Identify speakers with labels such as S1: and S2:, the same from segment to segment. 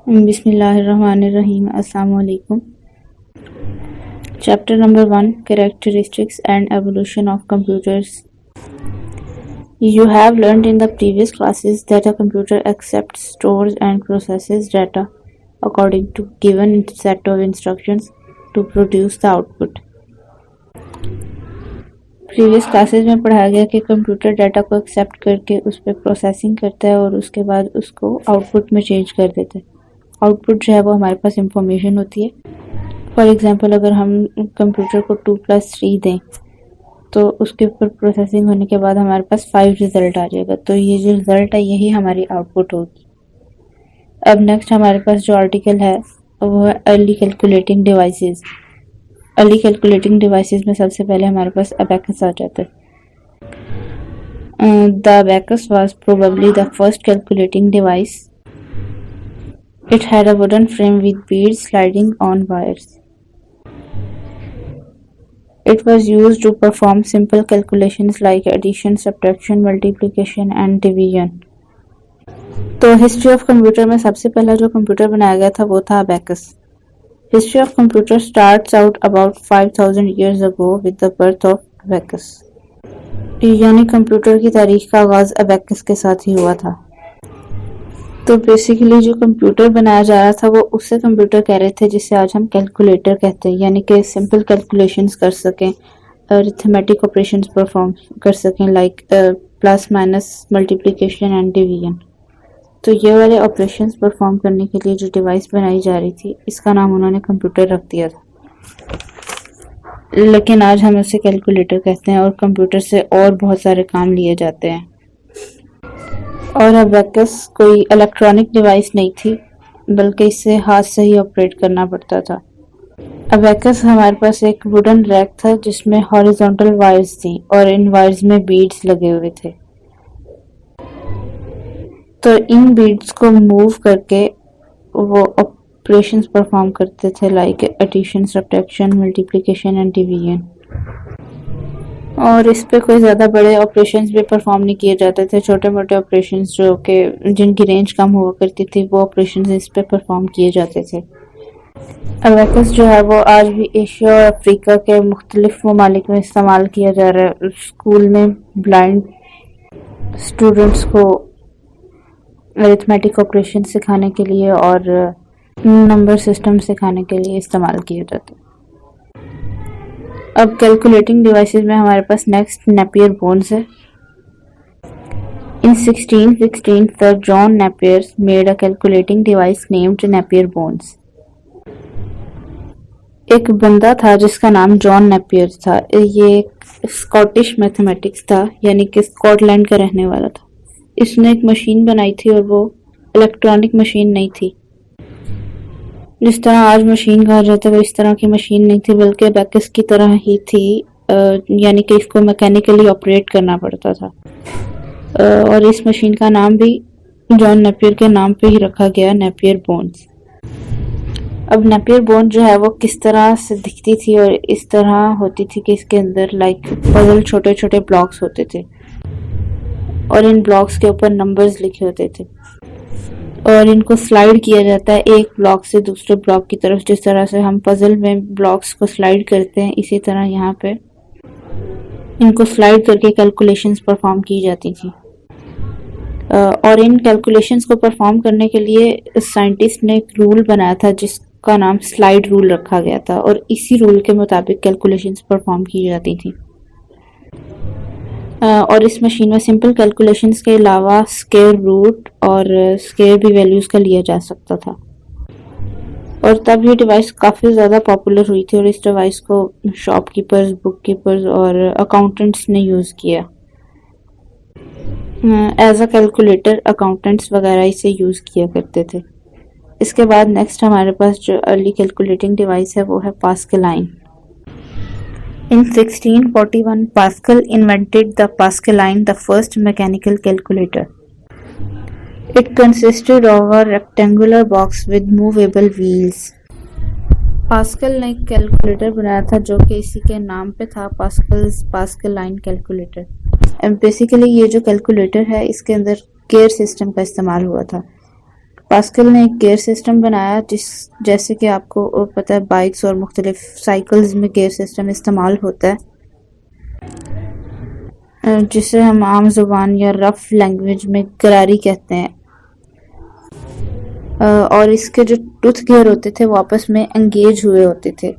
S1: Bismillahirrahmanirrahim. Assalamu alaikum. Chapter number 1, Characteristics and Evolution of Computers. You have learned in the previous classes that a computer accepts, stores and processes data according to given set of instructions to produce the output. Previous classes में पढ़ाया गया कि computer data को accept करके उस पर processing करता है और उसके बाद उसको आउटपुट में चेंज कर देता है। आउटपुट जो है वो हमारे पास इंफॉर्मेशन होती है। फॉर एग्जांपल अगर हम कंप्यूटर को 2+3 दें तो उसके ऊपर प्रोसेसिंग होने के बाद हमारे पास 5 रिज़ल्ट आ जाएगा, तो ये जो रिज़ल्ट है यही हमारी आउटपुट होगी। अब नेक्स्ट हमारे पास जो आर्टिकल है वो है early calculating devices. Early calculating devices में सबसे पहले हमारे पास अबैकस आ जाता है। The abacus was probably the first calculating device. It had a wooden frame with beads sliding on wires. It was used to perform simple calculations like addition, subtraction, multiplication and division. तो history of computer में सबसे पहला जो computer बनाया गया था वो था abacus. History of computer starts out about 5000 years ago with the birth of abacus. यानी कंप्यूटर की तारीख का आगाज अबैकस के साथ ही हुआ था। तो बेसिकली जो कंप्यूटर बनाया जा रहा था वो उससे कंप्यूटर कह रहे थे जिसे आज हम कैलकुलेटर कहते हैं, यानी कि सिंपल कैलकुलेशंस कर सकें, अरिथमेटिक ऑपरेशंस परफॉर्म कर सकें like plus minus multiplication and division. तो ये वाले ऑपरेशंस परफॉर्म करने के लिए जो डिवाइस बनाई जा रही थी इसका नाम उन्होंने कंप्यूटर रख दिया था, लेकिन आज हम उसे कैलकुलेटर कहते हैं और कंप्यूटर से और बहुत सारे काम लिए जाते हैं। और अबैकस कोई इलेक्ट्रॉनिक डिवाइस नहीं थी बल्कि इसे हाथ से ही ऑपरेट करना पड़ता था। अबैकस हमारे पास एक वुडन रैक था जिसमें हॉरिजॉन्टल वायर्स थी और इन वायर्स में बीड्स लगे हुए थे। तो इन बीड्स को मूव करके वो ऑपरेशंस परफॉर्म करते थे like addition, subtraction, multiplication and division. और इस पे कोई ज़्यादा बड़े ऑपरेशंस भी परफॉर्म नहीं किए जाते थे, छोटे मोटे ऑपरेशंस जो कि जिनकी रेंज कम हुआ करती थी वो ऑपरेशंस इस पे परफॉर्म किए जाते थे। अबैकस जो है वो आज भी एशिया और अफ्रीका के मुख्तलिफ ममालिक में इस्तेमाल किया जा रहा है। स्कूल में ब्लाइंड स्टूडेंट्स को अरिथमेटिक ऑपरेशन सिखाने के लिए और नंबर सिस्टम सिखाने के लिए इस्तेमाल किए जाते हैं। अब कैलकुलेटिंग डिवाइसेस में हमारे पास नेक्स्ट नेपियर बोन्स है। इन 1616 sir John Napier made a calculating device named Napier bones. एक बंदा था जिसका नाम जॉन नेपियर था। ये एक स्कॉटिश मैथमेटिक्स था, यानी कि स्कॉटलैंड का रहने वाला था। इसने एक मशीन बनाई थी और वो इलेक्ट्रॉनिक मशीन नहीं थी। जिस तरह आज मशीन कहा जाता है वो इस तरह की मशीन नहीं थी बल्कि अबैकस की तरह ही थी, यानी कि इसको मैकेनिकली ऑपरेट करना पड़ता था। और इस मशीन का नाम भी जॉन नेपियर के नाम पे ही रखा गया, नेपियर बोन्स। अब नेपियर बोन जो है वो किस तरह से दिखती थी और इस तरह होती थी कि इसके अंदर लाइक पजल छोटे छोटे ब्लॉक्स होते थे और इन ब्लॉक्स के ऊपर नंबर्स लिखे होते थे और इनको स्लाइड किया जाता है एक ब्लॉक से दूसरे ब्लॉक की तरफ। जिस तरह से हम पजल में ब्लॉक्स को स्लाइड करते हैं इसी तरह यहाँ पे इनको स्लाइड करके कैलकुलेशंस परफॉर्म की जाती थी। और इन कैलकुलेशंस को परफॉर्म करने के लिए साइंटिस्ट ने एक रूल बनाया था जिसका नाम स्लाइड रूल रखा गया था और इसी रूल के मुताबिक कैलकुलेशंस परफॉर्म की जाती थी। और इस मशीन में सिंपल कैलकुलेशंस के अलावा स्क्वायर रूट और स्क्वायर भी वैल्यूज का लिया जा सकता था। और तब ये डिवाइस काफ़ी ज़्यादा पॉपुलर हुई थी और इस डिवाइस को शॉपकीपर्स, बुक कीपर्स और अकाउंटेंट्स ने यूज़ किया। एज अ कैलकुलेटर अकाउंटेंट्स वगैरह इसे यूज़ किया करते थे। इसके बाद नेक्स्ट हमारे पास जो अर्ली कैलकुलेटिंग डिवाइस है वो है Pascaline. In 1641, Pascal invented the Pascaline, the first mechanical calculator. It consisted of a rectangular box with movable wheels. Pascal ने एक कैलकुलेटर बनाया था जो कि इसी के नाम पे था, पास्कलाइन कैलकुलेटर। बेसिकली ये जो कैलकुलेटर है इसके अंदर केयर सिस्टम का इस्तेमाल हुआ था पास्कल ने एक गियर सिस्टम बनाया जैसे कि आपको पता है बाइक्स और मुख्तलिफ साइकिल्स में गियर सिस्टम इस्तेमाल होता है, जिसे हम आम जुबान या रफ लैंग्वेज में गरारी कहते हैं। और इसके जो टूथ गियर होते थे वो आपस में एंगेज हुए होते थे।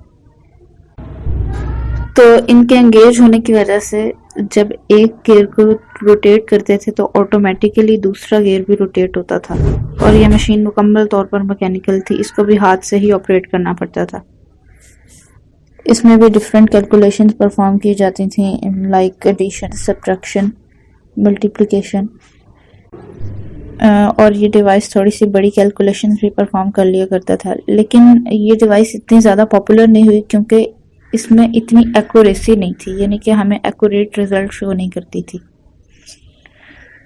S1: तो इनके एंगेज होने की वजह से जब एक गियर को रोटेट करते थे तो ऑटोमेटिकली दूसरा गियर भी रोटेट होता था, और यह मशीन मुकम्मल तौर पर मैकेनिकल थी, इसको भी हाथ से ही ऑपरेट करना पड़ता था। इसमें भी डिफरेंट कैलकुलेशंस परफॉर्म की जाती थी, लाइक एडिशन, सब्ट्रैक्शन, मल्टीप्लिकेशन, और ये डिवाइस थोड़ी सी बड़ी कैलकुलेशंस भी परफॉर्म कर लिया करता था। लेकिन ये डिवाइस इतनी ज़्यादा पॉपुलर नहीं हुई क्योंकि इसमें इतनी एक्यूरेसी नहीं थी, यानी कि हमें एक्यूरेट रिजल्ट शो नहीं करती थी।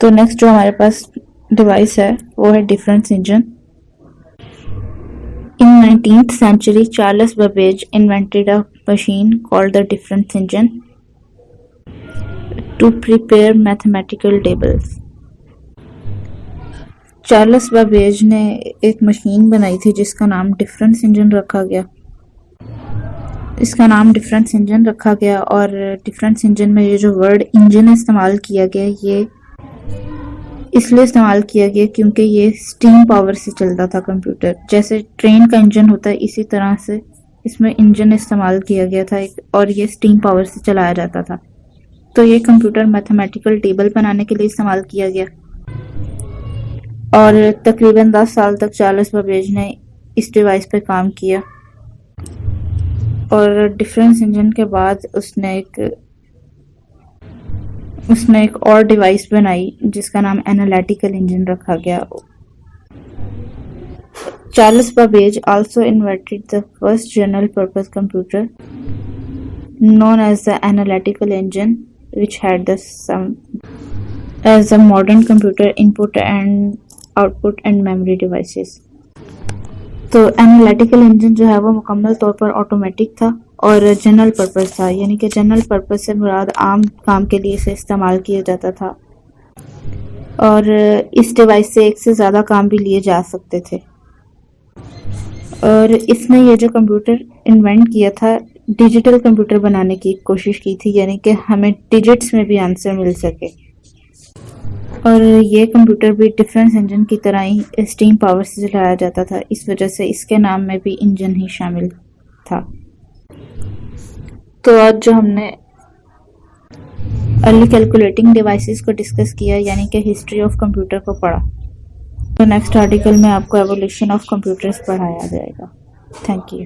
S1: तो नेक्स्ट जो हमारे पास डिवाइस है वो है difference engine. In 19th century, Charles Babbage invented a machine called the difference engine to prepare mathematical tables. Charles Babbage ने एक मशीन बनाई थी जिसका नाम डिफरेंस इंजन रखा गया। इसका नाम डिफरेंस इंजन रखा गया, और डिफरेंस इंजन में ये जो वर्ड इंजन इस्तेमाल किया गया ये इसलिए इस्तेमाल किया गया क्योंकि ये स्टीम पावर से चलता था कंप्यूटर। जैसे ट्रेन का इंजन होता है इसी तरह से इसमें इंजन इस्तेमाल किया गया था और ये स्टीम पावर से चलाया जाता था। तो ये कंप्यूटर मैथमेटिकल टेबल बनाने के लिए इस्तेमाल किया गया, और तकरीबन 10 साल तक चार्ल्स बेबेज ने इस डिवाइस पे काम किया। और डिफरेंस इंजन के बाद उसने एक और डिवाइस बनाई जिसका नाम एनालिटिकल इंजन रखा गया। Charles Babbage also invented the first general purpose computer known as the analytical engine, which had the same as the modern computer input and output and memory devices. तो analytical engine जो है वो मुकम्मल तौर पर automatic था और general purpose था, यानी कि जनरल पर्पस से मुराद आम काम के लिए इसे इस्तेमाल किया जाता था, और इस डिवाइस से एक से ज़्यादा काम भी लिए जा सकते थे। और इसने ये जो कंप्यूटर इन्वेंट किया था डिजिटल कंप्यूटर बनाने की कोशिश की थी, यानी कि हमें डिजिट्स में भी आंसर मिल सके। और ये कंप्यूटर भी डिफरेंस इंजन की तरह ही स्टीम पावर से चलाया जाता था, इस वजह से इसके नाम में भी इंजन ही शामिल था। तो आज जो हमने अर्ली कैलकुलेटिंग डिवाइसेस को डिस्कस किया, यानी कि हिस्ट्री ऑफ कंप्यूटर को पढ़ा, तो नेक्स्ट आर्टिकल में आपको एवोल्यूशन ऑफ कंप्यूटर्स पढ़ाया जाएगा। Thank you.